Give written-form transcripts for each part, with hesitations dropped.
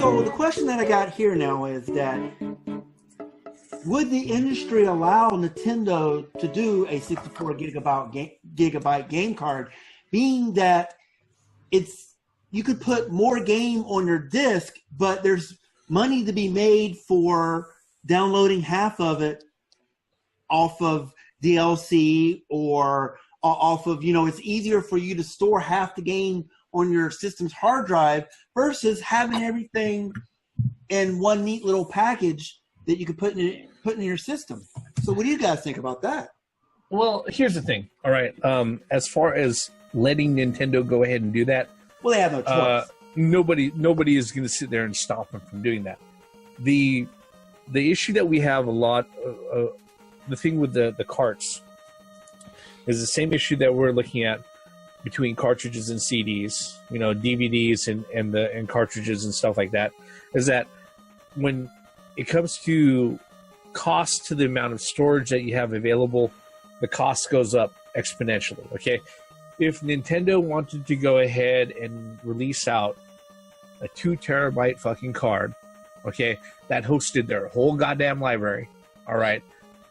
So the question that I got here now is that would the industry allow Nintendo to do a 64 gigabyte game card, being that you could put more game on your disc, but there's money to be made for downloading half of it off of DLC or off of, it's easier for you to store half the game on your system's hard drive versus having everything in one neat little package that you could put in your system. So what do you guys think about that? Well, here's the thing. All right. As far as letting Nintendo go ahead and do that, well, they have no choice. Nobody is going to sit there and stop them from doing that. The issue that we have a lot, the thing with the carts, is the same issue that we're looking at between cartridges and CDs, DVDs and cartridges and stuff like that, is that when it comes to cost to the amount of storage that you have available, the cost goes up exponentially, okay? If Nintendo wanted to go ahead and release out a 2 terabyte fucking card, okay, that hosted their whole goddamn library, all right,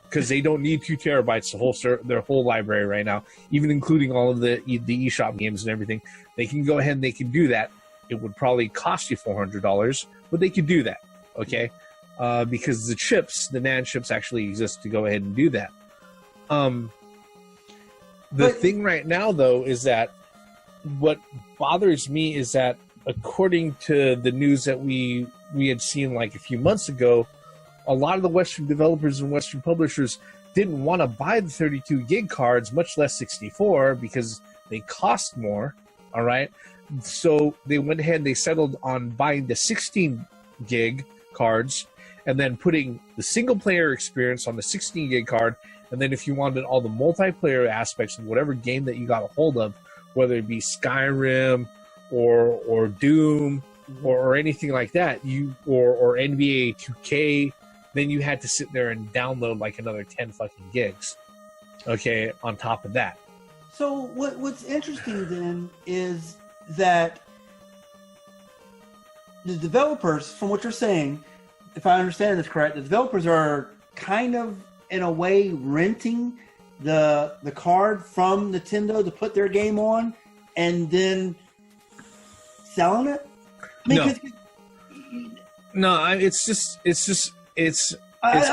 because they don't need 2 terabytes to host their whole library right now, even including all of the eShop games and everything. They can go ahead and they can do that. It would probably cost you $400, but they could do that, okay? Because the NAND chips actually exist to go ahead and do that. The thing right now, though, is that what bothers me is that according to the news that we had seen like a few months ago, a lot of the Western developers and Western publishers didn't want to buy the 32 gig cards, much less 64, because they cost more, all right? So they went ahead and they settled on buying the 16 gig cards and then putting the single-player experience on the 16 gig card, and then if you wanted all the multiplayer aspects of whatever game that you got a hold of, whether it be Skyrim or Doom or anything like that, or NBA 2K, then you had to sit there and download like another 10 fucking gigs, okay, on top of that. So what's interesting then is that the developers, from what you're saying, if I understand this correct, the developers are kind of, in a way, renting the card from Nintendo to put their game on and then selling it? It's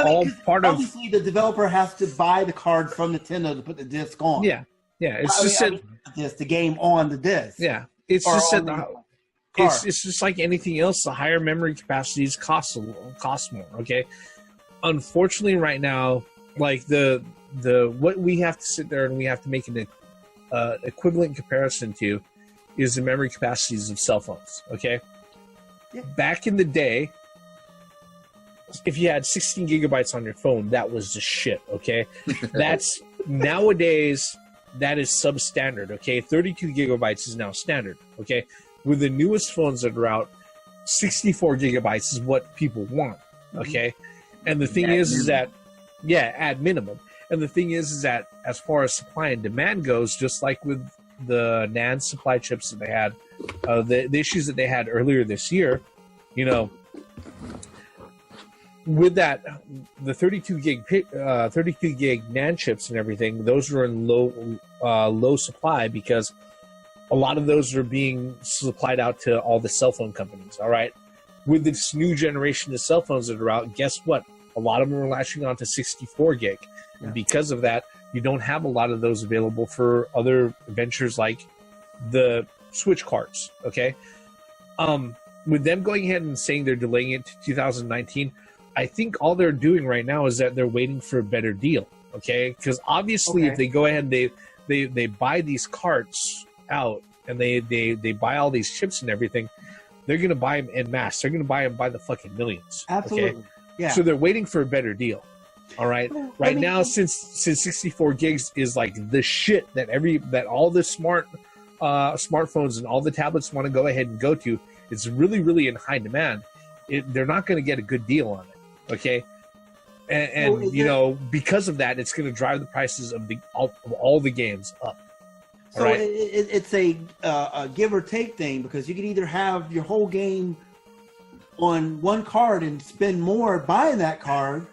all part of. Obviously, the developer has to buy the card from Nintendo to put the disc on. Yeah. The game on the disc. Yeah, it's just like anything else. The higher memory capacities cost more. Okay, unfortunately, right now, like the what we have to sit there and we have to make an equivalent comparison to is the memory capacities of cell phones. Okay, yeah. Back in the day, if you had 16 gigabytes on your phone, that was the shit, okay? That's nowadays, that is substandard, okay? 32 gigabytes is now standard, okay? With the newest phones that are out, 64 gigabytes is what people want, okay? And the thing is that, at minimum. And the thing is that as far as supply and demand goes, just like with the NAND supply chips that they had, the issues that they had earlier this year, with that, the 32 gig NAND chips and everything, those are in low supply because a lot of those are being supplied out to all the cell phone companies. All right, with this new generation of cell phones that are out, guess what? A lot of them are latching on to 64 gig, and because of that, you don't have a lot of those available for other ventures like the Switch cards. Okay, with them going ahead and saying they're delaying it to 2019. I think all they're doing right now is that they're waiting for a better deal, okay? Because obviously, if they go ahead and they buy these carts out and they buy all these chips and everything, they're going to buy them en masse. They're going to buy them by the fucking millions. Absolutely, okay? Yeah. So they're waiting for a better deal. All right. Right now, since 64 gigs is like the shit that all the smartphones and all the tablets want to go ahead and go to, it's really, really in high demand. They're not going to get a good deal on it. Okay, and because of that, it's going to drive the prices of all the games up. So it's a give or take thing because you can either have your whole game on one card and spend more buying that card,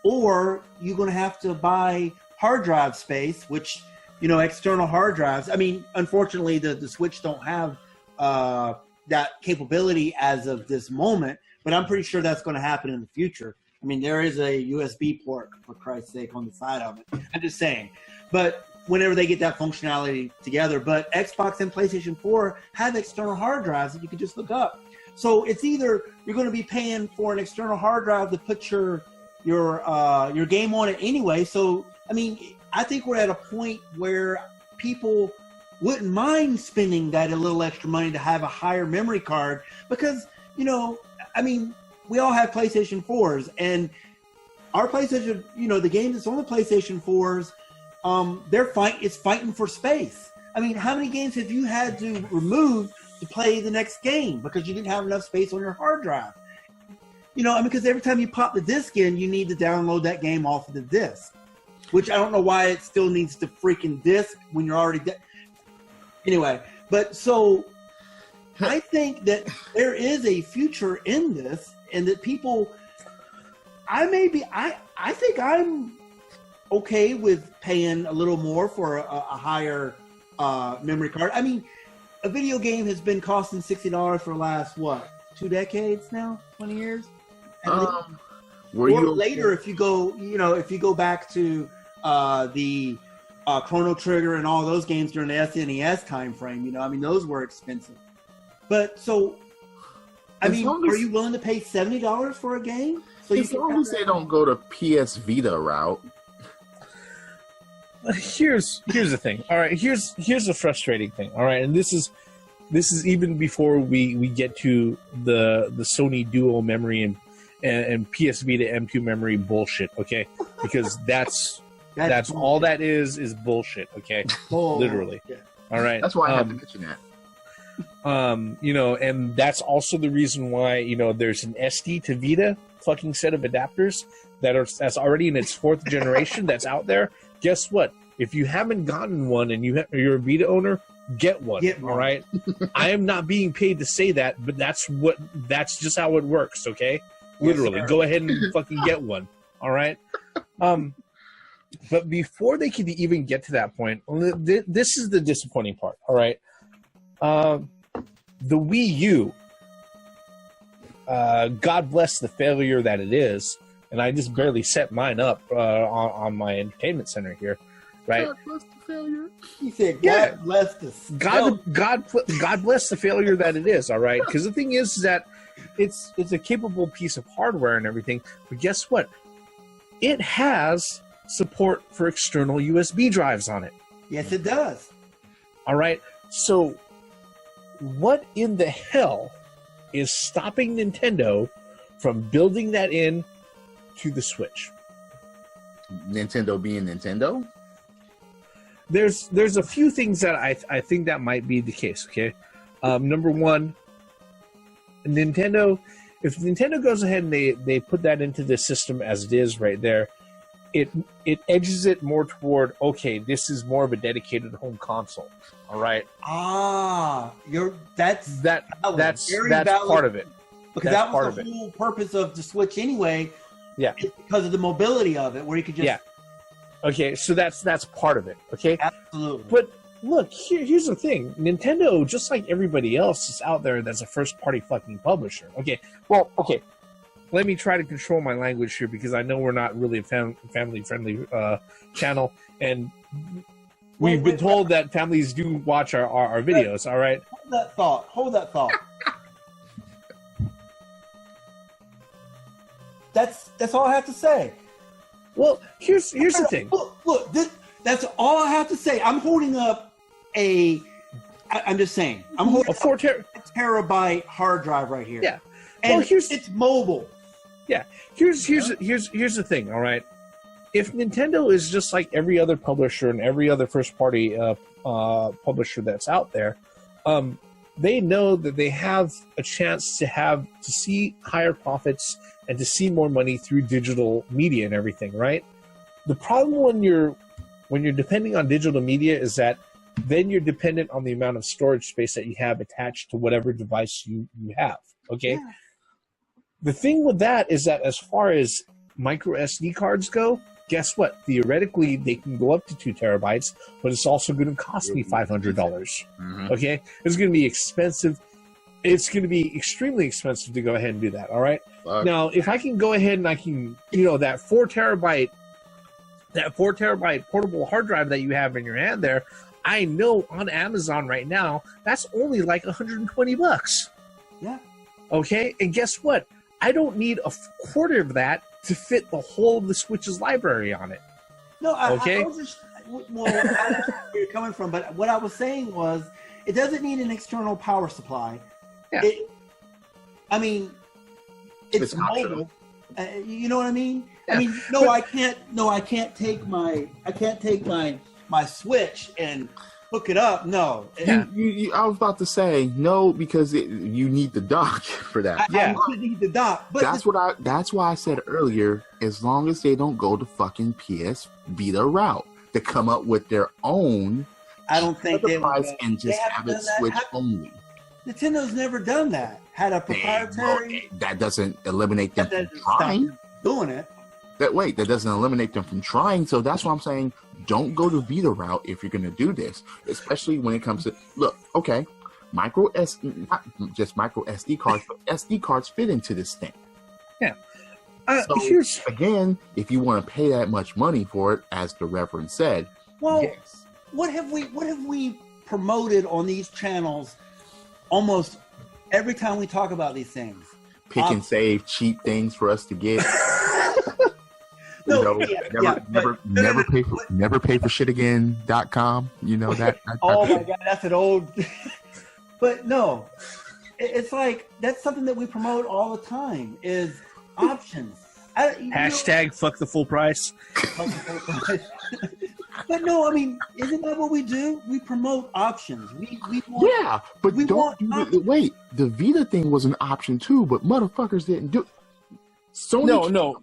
or you're going to have to buy hard drive space, which, you know, external hard drives. I mean, unfortunately, the Switch don't have that capability as of this moment, but I'm pretty sure that's going to happen in the future. I mean, there is a USB port, for Christ's sake, on the side of it. I'm just saying. But whenever they get that functionality together. But Xbox and PlayStation 4 have external hard drives that you can just hook up. So it's either you're going to be paying for an external hard drive to put your game on it anyway. So, I mean, I think we're at a point where people wouldn't mind spending that a little extra money to have a higher memory card because, you know, I mean, we all have PlayStation 4s, and our PlayStation, you know, the games that's on the PlayStation 4s, it's fighting for space. I mean, how many games have you had to remove to play the next game because you didn't have enough space on your hard drive? You know, I mean, because every time you pop the disc in, you need to download that game off of the disc, which I don't know why it still needs the freaking disc when you're already anyway. But so I think that there is a future in this, and that people, I think I'm okay with paying a little more for a higher memory card. I mean, a video game has been costing $60 for the last, what, 2 decades now? 20 years? Or later, if you go back to the Chrono Trigger and all those games during the SNES time frame, you know, I mean, those were expensive. But so, I mean, are you willing to pay $70 for a game? So as long as they don't go to PS Vita route. Here's the thing. All right, here's a frustrating thing. All right, and this is even before we get to the Sony Duo memory and PS Vita M2 memory bullshit. Okay, because that's all that is bullshit. Okay, literally. Yeah. All right. That's why I have to mention that. You know, and that's also the reason why, you know, there's an SD to Vita fucking set of adapters that's already in its 4th generation that's out there. Guess what? If you haven't gotten one and you're a Vita owner, get one. All right. I am not being paid to say that, but that's just how it works. Okay. Literally, go ahead and fucking get one. All right. But before they could even get to that point, this is the disappointing part. All right. The Wii U, God bless the failure that it is, and I just barely set mine up on my entertainment center here, right? God bless the failure. He said, "God bless the God bless the failure that it is." All right, because the thing is that it's a capable piece of hardware and everything, but guess what? It has support for external USB drives on it. Yes, it does. All right, so what in the hell is stopping Nintendo from building that in to the Switch? Nintendo being Nintendo? There's a few things that I think that might be the case, okay? Number one, Nintendo, if Nintendo goes ahead and they put that into the system as it is right there, it edges it more toward, okay, this is more of a dedicated home console. All right. That's part of it. Because that was the whole purpose of the Switch anyway. Yeah. Because of the mobility of it, where you could just. Yeah. Okay, so that's part of it. Okay. Absolutely. But look, here's the thing: Nintendo, just like everybody else, is out there that's a first-party fucking publisher. Okay. Well, okay. Let me try to control my language here because I know we're not really a family-friendly channel, and we've been told that families do watch our videos. All right. Hold that thought. That's all I have to say. Well, here's the thing. Look, that's all I have to say. I'm holding up I'm just saying. I'm holding a 4 terabyte hard drive right here. Yeah. And it's mobile. Yeah. Here's the thing, all right? If Nintendo is just like every other publisher and every other first-party publisher that's out there, they know that they have a chance to see higher profits and to see more money through digital media and everything, right? The problem when you're depending on digital media is that then you're dependent on the amount of storage space that you have attached to whatever device you have, okay? The thing with that is that as far as micro SD cards go, guess what? Theoretically, they can go up to 2 terabytes, but it's also going to cost me $500. Mm-hmm. Okay? It's going to be expensive. It's going to be extremely expensive to go ahead and do that. All right? Now, if I can go ahead and I can, that 4 terabyte portable hard drive that you have in your hand there, I know on Amazon right now, that's only like $120. Yeah. Okay? And guess what? I don't need a quarter of that to fit the whole of the Switch's library on it. No, okay? I was just, well, I understand where you're coming from, but what I was saying was, it doesn't need an external power supply. Yeah. It's mobile. You know what I mean? Yeah. I mean, no, I can't take my Switch and hook it up. No. I was about to say no, because you need the dock for that. I need the dock. But that's why I said earlier, as long as they don't go the fucking PS Vita route to come up with their own, I don't think they price and just have it Switch only. Nintendo's never done that. Had a proprietary. That doesn't eliminate them from trying. Doing it. That doesn't eliminate them from trying. So that's why I'm saying, don't go the Vita route if you're going to do this, especially when it comes to not just micro SD cards, but SD cards fit into this thing. Yeah. So again, if you want to pay that much money for it, as the Reverend said, yes. What have we promoted on these channels almost every time we talk about these things? Pick and save cheap things for us to get. Never pay for shit again.com. That. Oh my God, that's an old. But no, it's like that's something that we promote all the time is options. Hashtag fuck the full price. But no, I mean, isn't that what we do? We promote options. We want, but wait. The Vita thing was an option too, but motherfuckers didn't do. Sony no.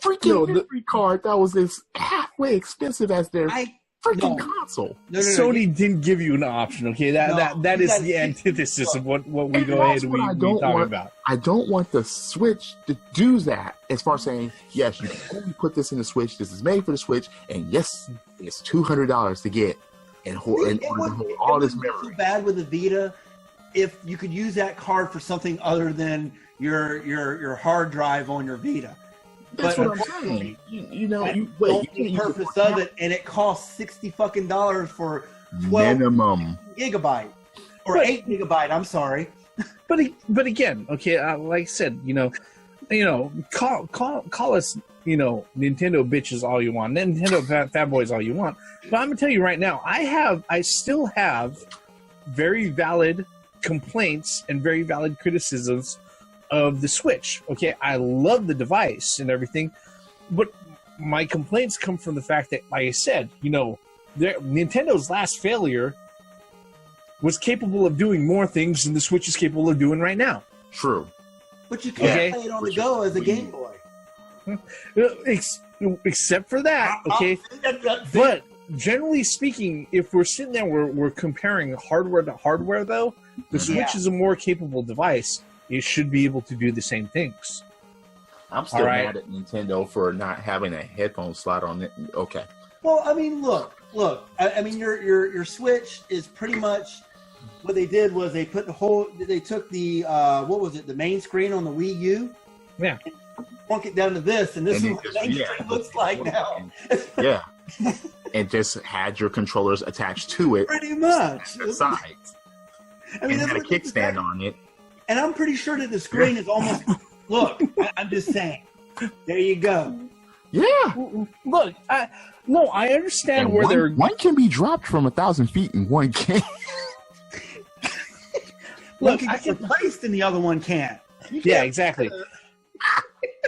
Freaking memory card that was as halfway expensive as their freaking console. Sony didn't give you an option. Okay, that is the antithesis of what we go ahead and we talk about. I don't want the Switch to do that. As far as saying, yes, you can only put this in the Switch. This is made for the Switch, and yes, it's $200 to get and hold all this memory. Too bad with the Vita if you could use that card for something other than your hard drive on your Vita. That's what I'm saying. The purpose of it, and it costs $60 for 12 minimum gigabyte or 8 gigabyte. I'm sorry, but again, okay, like I said, call us, Nintendo bitches all you want, Nintendo fanboys all you want. But I'm gonna tell you right now, I still have very valid complaints and very valid criticisms of the Switch. Okay, I love the device and everything, but my complaints come from the fact that, like I said, Nintendo's last failure was capable of doing more things than the Switch is capable of doing right now. True. But you can't play it on the go as a Game Boy. Except for that, okay? But generally speaking, if we're sitting there, we're comparing hardware to hardware, though, the Switch is a more capable device. It should be able to do the same things. I'm still mad at Nintendo for not having a headphone slot on it. Okay. Well, I mean, look. I mean, your Switch is pretty much what they did was they took the what was it, the main screen on the Wii U, and plunk it down to this, and this is what the main screen looks like now. Yeah, and just had your controllers attached to it, pretty much. The sides. I mean, and had a kickstand on it. And I'm pretty sure that the screen is almost. Look, I'm just saying. There you go. Yeah. Look, I understand where they're. One can be dropped from 1,000 feet, and one can't. One can get replaced, and the other one can't. Yeah, exactly.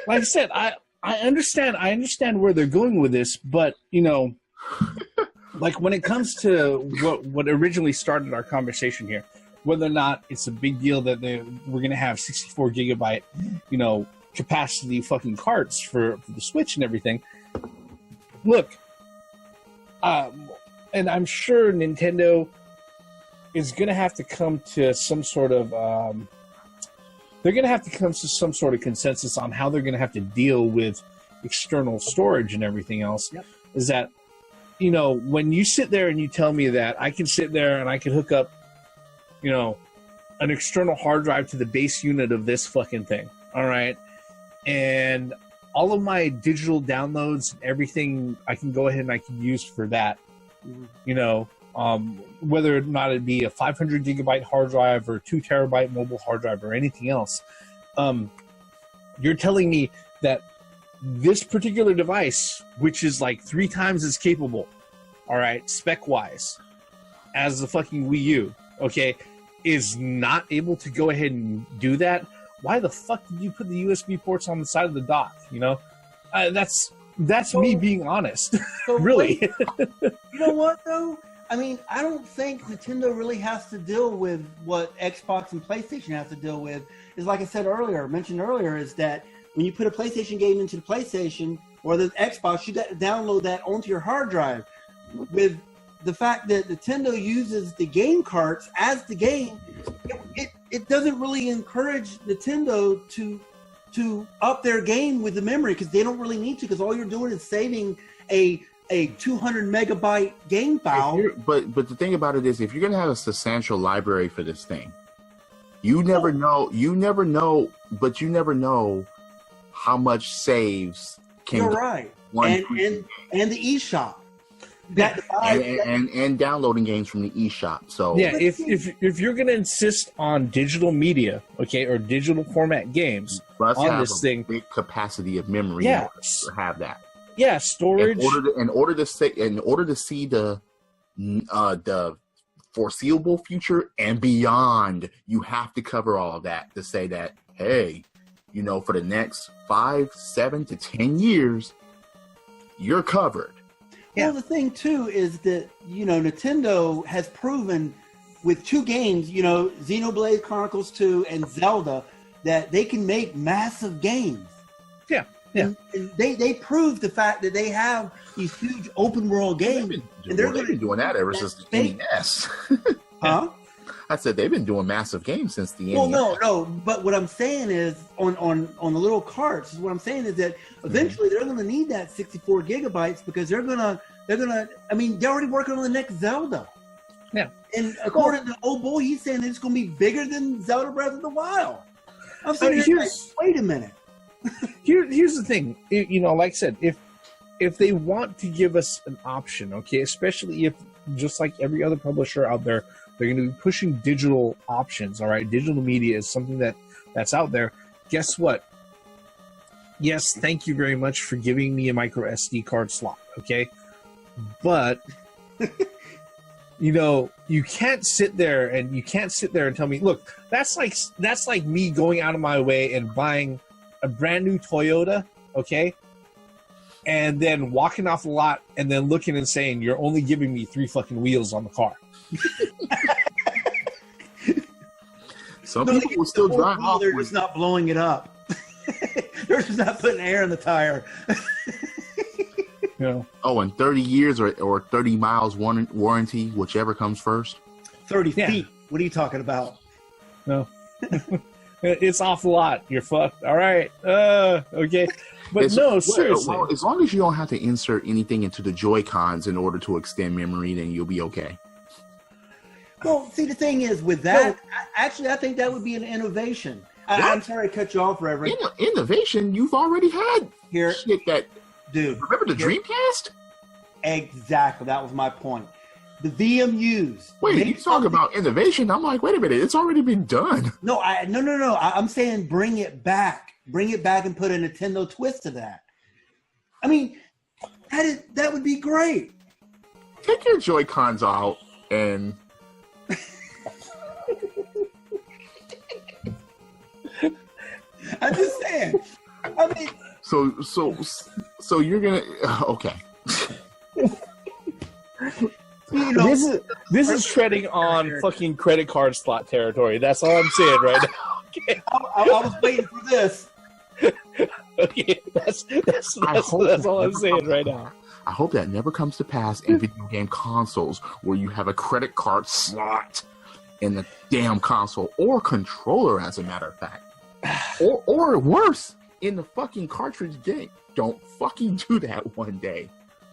Like I said, I understand where they're going with this, but like when it comes to what originally started our conversation here, whether or not it's a big deal that we're going to have 64 gigabyte, capacity fucking carts for the Switch and everything. Look, and I'm sure Nintendo is going to have to come to some sort of they're going to have to come to some sort of consensus on how they're going to have to deal with external storage and everything else. Yep. Is that, you know, when you sit there and you tell me that I can sit there and I can hook up, you know, an external hard drive to the base unit of this fucking thing, all right, and all of my digital downloads and everything I can go ahead and I can use for that, you know, whether or not it be a 500 gigabyte hard drive or a 2 terabyte mobile hard drive or anything else, you're telling me that this particular device, which is like 3 times as capable, all right, spec-wise, as the fucking Wii U, okay, is not able to go ahead and do that? Why the fuck did you put the USB ports on the side of the dock? You know, that's me being honest. So really. You know what though? I mean, I don't think Nintendo really has to deal with what Xbox and PlayStation have to deal with. Is like I said earlier, mentioned earlier, is that when you put a PlayStation game into the PlayStation or the Xbox, you got to download that onto your hard drive. With the fact that Nintendo uses the game carts as the game, it doesn't really encourage Nintendo to up their game with the memory, because they don't really need to, because all you're doing is saving a 200 megabyte game file. But the thing about it is, if you're going to have a substantial library for this thing, you never know how much saves can. You're right. And the eShop. And downloading games from the eShop. So yeah, if you're going to insist on digital media, okay, or digital format games on this thing, big capacity of memory, yeah, to have that. Yeah, storage. In order to see the foreseeable future and beyond, you have to cover all of that to say that, hey, you know, for the next 5, 7 to 10 years, you're covered. Yeah. Well, the thing too is that, you know, Nintendo has proven with 2 games, you know, Xenoblade Chronicles 2 and Zelda, that they can make massive games. Yeah, yeah. And they proved the fact that they have these huge open world games. They've been doing that ever since the NES. Huh? I said they've been doing massive games since the NES. Well, no. But what I'm saying is, on the little carts, what I'm saying is that eventually they're going to need that 64 gigabytes, because they're gonna. I mean, they're already working on the next Zelda. Yeah. And according to old boy, he's saying it's going to be bigger than Zelda Breath of the Wild. I'm saying, wait a minute. Here's the thing. You know, like I said, if they want to give us an option, okay, especially if, just like every other publisher out there, they're going to be pushing digital options, all right? Digital media is something that's out there. Guess what? Yes, thank you very much for giving me a micro SD card slot, okay? But, you know, you can't sit there and tell me, look, that's like me going out of my way and buying a brand new Toyota, okay? And then walking off the lot and then looking and saying, you're only giving me 3 fucking wheels on the car. Some people will still drive off. They're just not blowing it up. They're just not putting air in the tire. Yeah. Oh, and 30 years or 30 miles warranty, whichever comes first. 30 feet. What are you talking about? No. It's off the lot. You're fucked. All right. Okay. But seriously. Well, as long as you don't have to insert anything into the Joy-Cons in order to extend memory, then you'll be okay. Well, see, the thing is with that, actually, I think that would be an innovation. I'm sorry to cut you off, Reverend. Innovation? You've already had here. Shit that, dude. Remember the Dreamcast? Exactly. That was my point. The VMUs. Wait, you talk about innovation? I'm like, wait a minute. It's already been done. No. I'm saying bring it back. Bring it back and put a Nintendo twist to that. I mean, that would be great. Take your Joy-Cons out and... I'm just saying. I mean... So you're gonna... Okay. You know, this is treading on fucking credit card slot territory. That's all I'm saying right now. Okay. I was waiting for this. Okay, that's all I'm saying right now. I hope that never comes to pass in video game consoles where you have a credit card slot in the damn console or controller, as a matter of fact. or worse, in the fucking cartridge game. Don't fucking do that one day,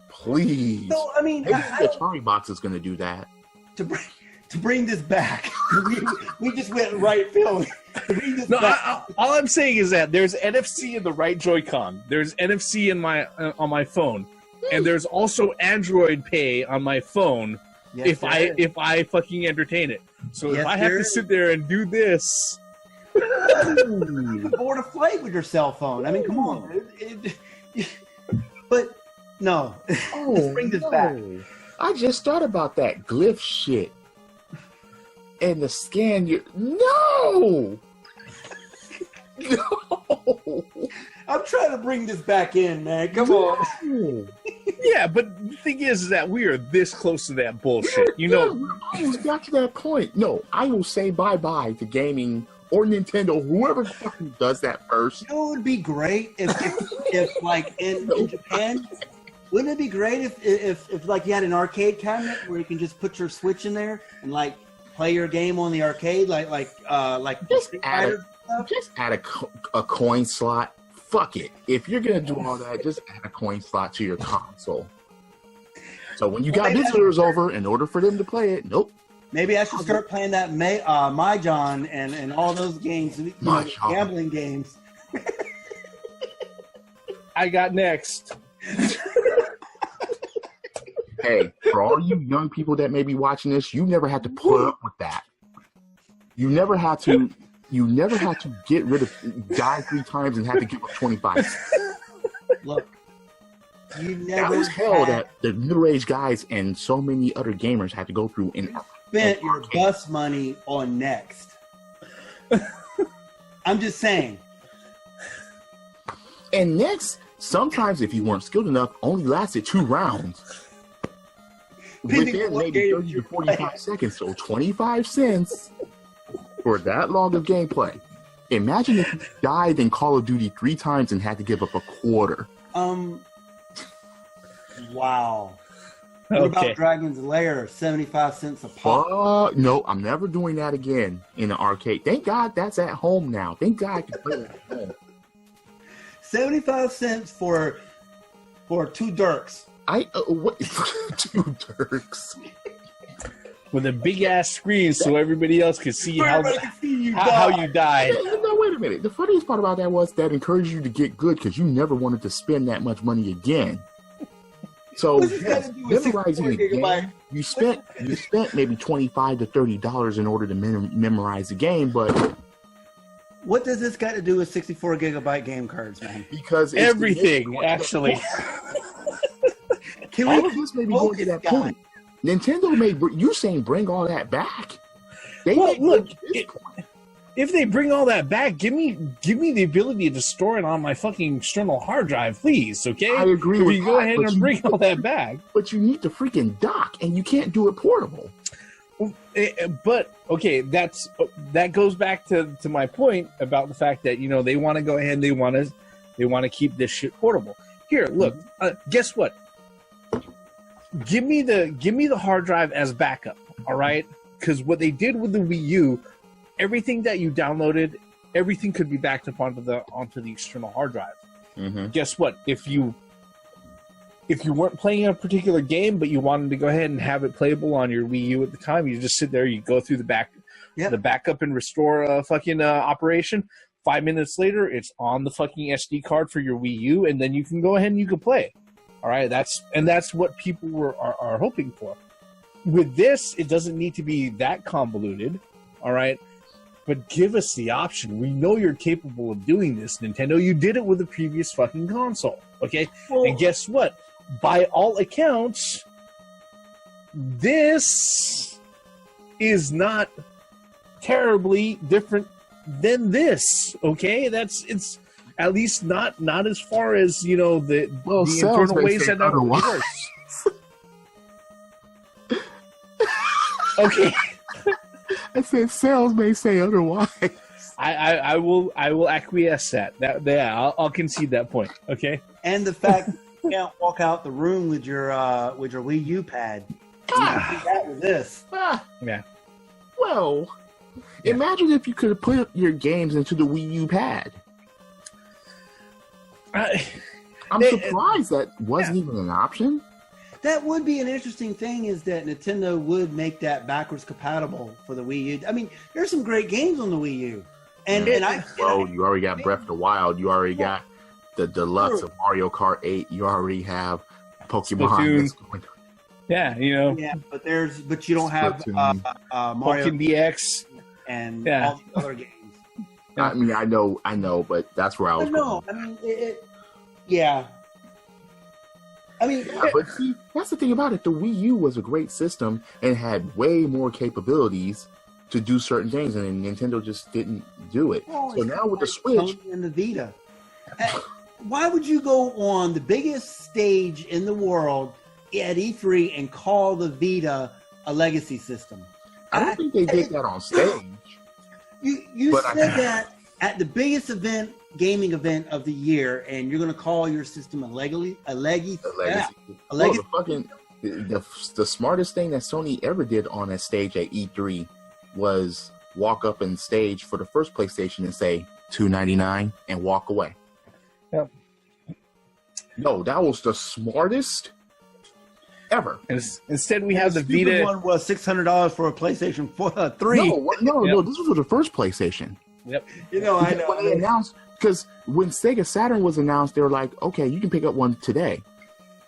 please. So I mean, maybe the Atari box is going to do that. To bring this back, we just went right field. All I'm saying is that there's NFC in the right Joy-Con. There's NFC in my on my phone, and there's also Android Pay on my phone. Yes, if I fucking entertain it. So if I have to sit there and do this. Board of flight with your cell phone. I mean, come on. But no. Let's bring this back. I just thought about that glyph shit. And the scan you no. I'm trying to bring this back in, man. Come on. Yeah, but the thing is that we are this close to that bullshit. You know, we almost got to that point. No, I will say bye-bye to gaming or Nintendo, whoever fucking does that first. You know, it would be great if like in Japan, wouldn't it be great if like you had an arcade cabinet where you can just put your Switch in there and like play your game on the arcade, like just add a coin slot. Fuck it. If you're gonna do all that, just add a coin slot to your console. So when you got visitors over, in order for them to play it, nope. Maybe I should start playing that Mahjong and all those games, gambling games. I got next. Hey, for all you young people that may be watching this, you never had to put up with that. You never had to get rid of die 3 times and have to give up 25. Look, you never that was hell that the middle-aged guys and so many other gamers had to go through. And spent your bus money on Next. I'm just saying. And Next, sometimes if you weren't skilled enough, only lasted 2 rounds. Within maybe 30 to 45 seconds, so 25 cents for that long of gameplay. Imagine if you died in Call of Duty 3 times and had to give up a quarter. Wow. What about Dragon's Lair? 75 cents a pop. No, I'm never doing that again in an arcade. Thank God that's at home now. Thank God I can play it at home. 75 cents for 2 Dirks. What? 2 Dirks. With a big ass screen so everybody else could see how you died. No, wait a minute. The funniest part about that was that encouraged you to get good because you never wanted to spend that much money again. So yes, memorizing the game, you spent maybe $25 to $30 in order to memorize the game, but what does this got to do with 64 gigabyte game cards, man? Because it's everything, actually. Can all of this may be going to that point. Nintendo you saying bring all that back? If they bring all that back, give me the ability to store it on my fucking external hard drive, please. Okay, I agree with you. Go ahead and bring all that back. But you need to freaking dock, and you can't do it portable. But okay, that goes back to my point about the fact that they want to go ahead and they want to keep this shit portable. Here, look, guess what? Give me the hard drive as backup, all right? Because what they did with the Wii U, everything that you downloaded, everything could be backed up onto the external hard drive. Mm-hmm. Guess what? If you weren't playing a particular game, but you wanted to go ahead and have it playable on your Wii U at the time, you just sit there, you go through the backup and restore fucking operation. 5 minutes later, it's on the fucking SD card for your Wii U, and then you can go ahead and you can play it. All right, that's what people are hoping for. With this, it doesn't need to be that convoluted. All right, but give us the option. We know you're capable of doing this, Nintendo. You did it with the previous fucking console. Okay, and guess what? By all accounts, this is not terribly different than this. Okay, it's at least not as far as the internal ways that works. Okay, I said sales may say otherwise. I will acquiesce that. I'll concede that point. Okay, and the fact you can't walk out the room with your Wii U pad. You can do that with this. Yeah. Well, Imagine if you could have put your games into the Wii U pad. I'm surprised that wasn't even an option. That would be an interesting thing, is that Nintendo would make that backwards compatible for the Wii U. I mean, there's some great games on the Wii U. You already got Breath of the Wild. You already got the deluxe of Mario Kart 8. You already have Pokemon. Yeah, you know. Yeah, but you don't have Mario Pokemon DX and all the other games. I mean, I know, but that's where I was. No, I mean, yeah. I mean, but see, that's the thing about it. The Wii U was a great system and had way more capabilities to do certain things, and Nintendo just didn't do it. So now with the Switch and the Vita, why would you go on the biggest stage in the world at E3 and call the Vita a legacy system? I don't think they did that on stage. You said that at the biggest gaming event of the year, and you're going to call your system a legacy. The smartest thing that Sony ever did on a stage at E3 was walk up on stage for the first PlayStation and say $299 and walk away. Yep. No, that was the smartest ever. Instead, we have the Vita. One was $600 for a PlayStation 3. No, this was for the first PlayStation. Yep. You know, I know. When they announced, because when Sega Saturn was announced, they were like, okay, you can pick up one today.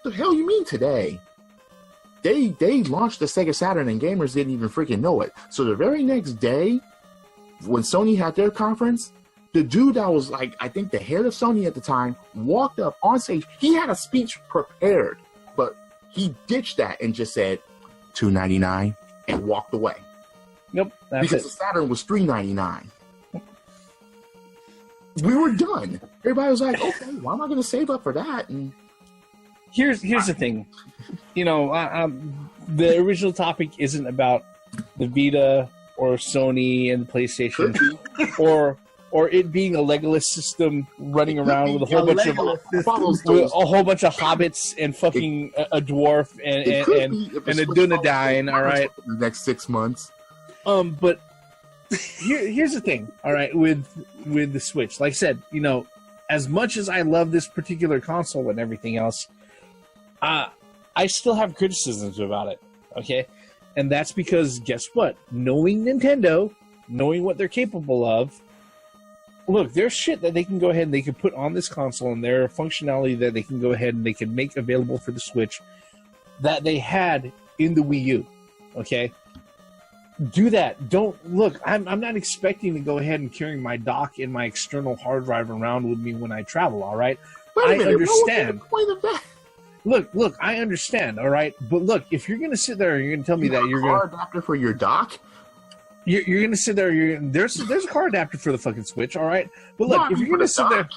The hell you mean today? They launched the Sega Saturn and gamers didn't even freaking know it. So the very next day, when Sony had their conference, the dude that was like, I think the head of Sony at the time, walked up on stage. He had a speech prepared, but he ditched that and just said $299 and walked away. Yep, because the Saturn was $399. We were done. Everybody was like, okay, why am I going to save up for that? And here's the thing. You know, the original topic isn't about the Vita or Sony and the PlayStation or it being a Legolas system running around with a whole bunch of hobbits and fucking a dwarf and a Dunedain, all right? The next 6 months. But here's the thing, all right, with the Switch. Like I said, you know, as much as I love this particular console and everything else, I still have criticisms about it, okay? And that's because, guess what? Knowing Nintendo, knowing what they're capable of, look, there's shit that they can go ahead and they can put on this console, and there are functionality that they can go ahead and they can make available for the Switch that they had in the Wii U, okay? Do that. Don't look. I'm not expecting to go ahead and carry my dock and my external hard drive around with me when I travel. All right, I understand. Look, I understand. All right, but look, if you're gonna sit there and you're gonna tell me that you're gonna adapter for your dock, you're gonna sit there. There's a car adapter for the fucking Switch. All right, but look, if you're gonna sit there.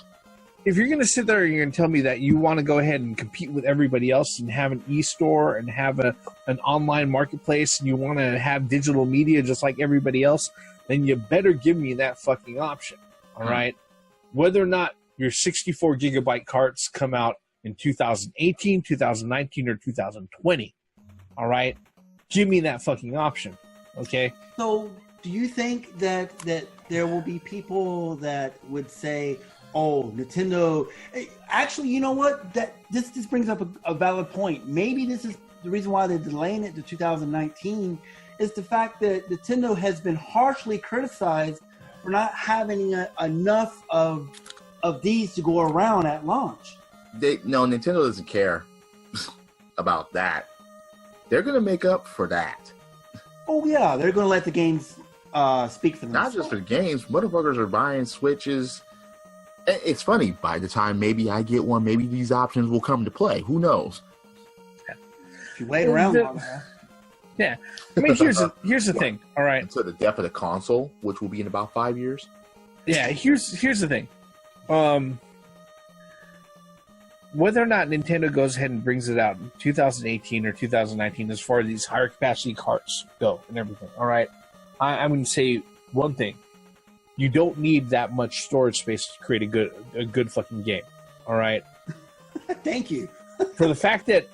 If you're going to sit there and you're going to tell me that you want to go ahead and compete with everybody else and have an e-store and have an online marketplace and you want to have digital media just like everybody else, then you better give me that fucking option, all right? Whether or not your 64 gigabyte carts come out in 2018, 2019, or 2020, all right? Give me that fucking option, okay? So do you think that there will be people that would say, oh, Nintendo. Actually, you know what? This brings up a valid point. Maybe this is the reason why they're delaying it to 2019 is the fact that Nintendo has been harshly criticized for not having enough of these to go around at launch. Nintendo doesn't care about that. They're going to make up for that. Oh, yeah. They're going to let the games speak for themselves. Not just for games. Motherfuckers are buying Switches. It's funny, by the time maybe I get one, maybe these options will come to play. Who knows? If you wait around long enough. Yeah. I mean, here's the thing, all right? Until the death of the console, which will be in about 5 years. Yeah, here's the thing. Whether or not Nintendo goes ahead and brings it out in 2018 or 2019 as far as these higher capacity carts go and everything, all right? I'm going to say one thing. You don't need that much storage space to create a good fucking game. All right. Thank you. For the fact that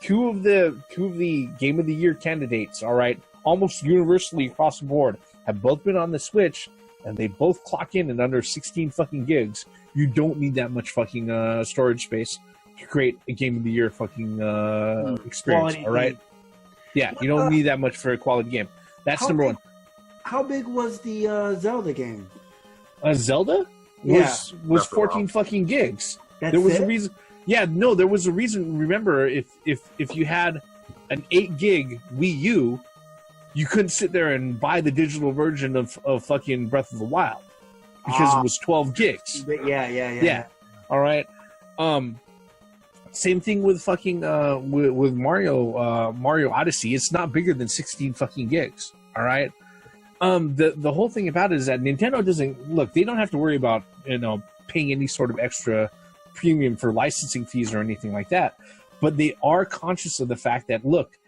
two of the Game of the Year candidates, all right, almost universally across the board have both been on the Switch, and they both clock in under 16 fucking gigs, you don't need that much fucking storage space to create a Game of the Year fucking experience. Quality all right? game. Yeah, you don't need that much for a quality game. That's number one. How big was the Zelda game? Zelda was 14 fucking gigs. That's there was it? a reason. Yeah, no, there was a reason. Remember, if you had an 8 gig Wii U, you couldn't sit there and buy the digital version of fucking Breath of the Wild because it was 12 gigs. Yeah. All right. Same thing with fucking with Mario Odyssey. It's not bigger than 16 fucking gigs. All right. The whole thing about it is that Nintendo doesn't look. They don't have to worry about paying any sort of extra premium for licensing fees or anything like that. But they are conscious of the fact that look,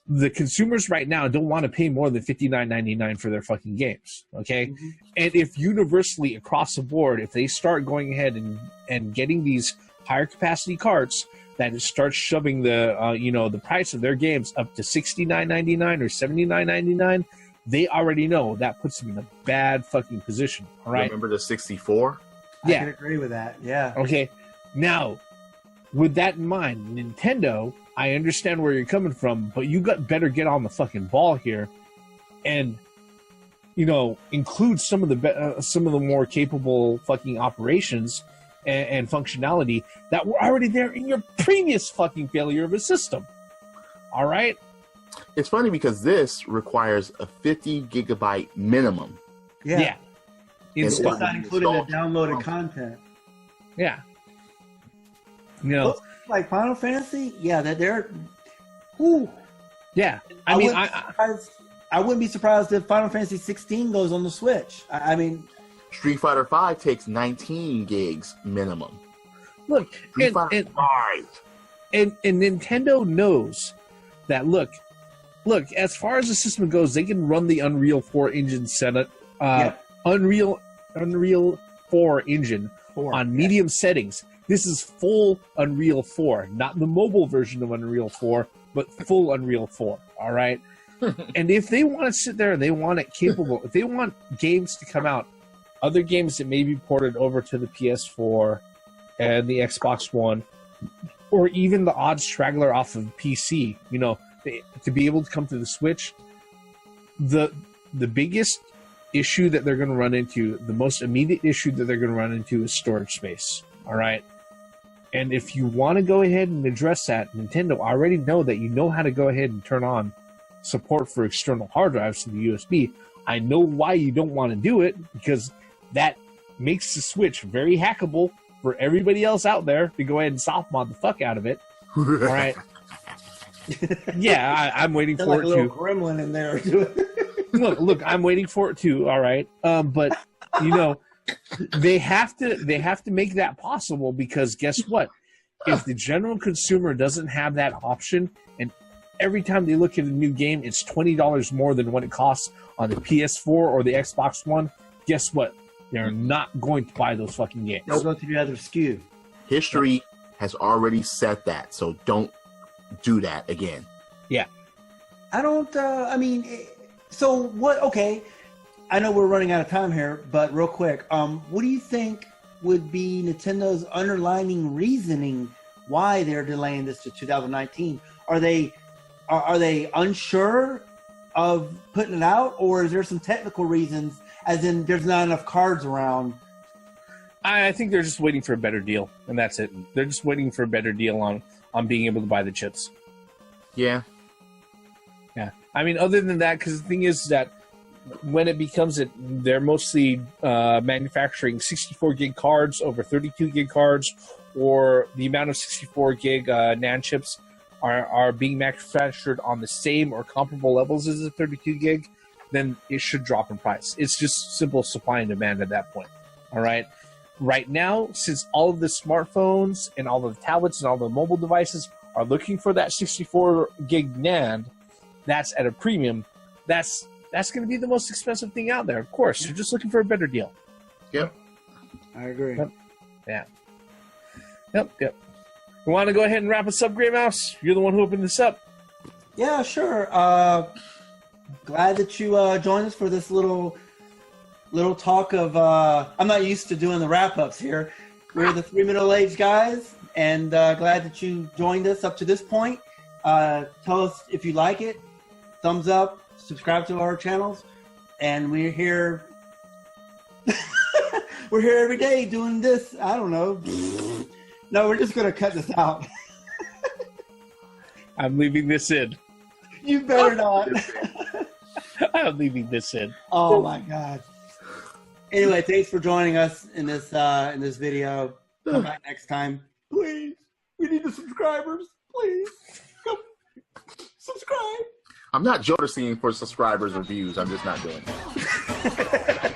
the consumers right now don't want to pay more than $59.99 for their fucking games. Okay. Mm-hmm. And if universally across the board, if they start going ahead and getting these higher capacity carts that start shoving the the price of their games up to $69.99 or $79.99, they already know that puts them in a bad fucking position. All right. Remember the 64? I can agree with that. Yeah. Okay. Now, with that in mind, Nintendo, I understand where you're coming from, but you better get on the fucking ball here, and include some of the more capable fucking operations and functionality that were already there in your previous fucking failure of a system. All right. It's funny because this requires a 50 gigabyte minimum. Yeah. It's not including the downloaded content. Yeah. Looks like Final Fantasy, that they're. Whew. Yeah, I wouldn't be surprised if Final Fantasy 16 goes on the Switch. I mean, Street Fighter 5 takes 19 gigs minimum. Look, Street Fighter 5. And Nintendo knows that. Look. As far as the system goes, they can run the Unreal 4 engine Unreal 4 engine on medium settings. This is full Unreal 4, not the mobile version of Unreal 4, but full Unreal 4. All right. And if they want to sit there and they want it capable, if they want games to come out, other games that may be ported over to the PS4 and the Xbox One, or even the odd straggler off of PC, to be able to come to the Switch, the biggest issue that they're going to run into, the most immediate issue that they're going to run into is storage space. All right. And if you want to go ahead and address that, Nintendo already know that you know how to go ahead and turn on support for external hard drives to the USB. I know why you don't want to do it, because that makes the Switch very hackable for everybody else out there to go ahead and soft mod the fuck out of it. All right. Yeah, I'm waiting for it a little gremlin in there. Look, I'm waiting for it too. All right. But they have to make that possible, because guess what? If the general consumer doesn't have that option, and every time they look at a new game, it's $20 more than what it costs on the PS4 or the Xbox One, guess what? They're not going to buy those fucking games. They'll go to the other SKU. History has already said that, so don't do that again. Yeah. I don't, so what, okay, I know we're running out of time here, but real quick, what do you think would be Nintendo's underlying reasoning why they're delaying this to 2019? Are they unsure of putting it out, or is there some technical reasons, as in there's not enough cards around? I think they're just waiting for a better deal, and that's it. They're just waiting for a better deal on being able to buy the chips. Yeah. Yeah. I mean, other than that, because the thing is that when it becomes it, they're mostly manufacturing 64 gig cards over 32 gig cards, or the amount of 64 gig NAND chips are being manufactured on the same or comparable levels as the 32 gig, then it should drop in price. It's just simple supply and demand at that point. All right. Right now, since all of the smartphones and all of the tablets and all the mobile devices are looking for that 64 gig NAND, that's at a premium. That's going to be the most expensive thing out there. Of course, you're just looking for a better deal. Yep. I agree. Yep. Yeah. Yep. You want to go ahead and wrap us up, Grey Mouse? You're the one who opened this up. Yeah, sure. glad that you joined us for this little talk of. I'm not used to doing the wrap-ups here. We're the three middle-aged guys, and glad that you joined us up to this point. Tell us if you like it. Thumbs up. Subscribe to our channels, and we're here. We're here every day doing this. I don't know. No, we're just gonna cut this out. I'm leaving this in. You better not. I'm leaving this in. Oh my God. Anyway, thanks for joining us in this video. Come back next time. Please. We need the subscribers. Please. Come subscribe. I'm not jodicing for subscribers or views. I'm just not doing it.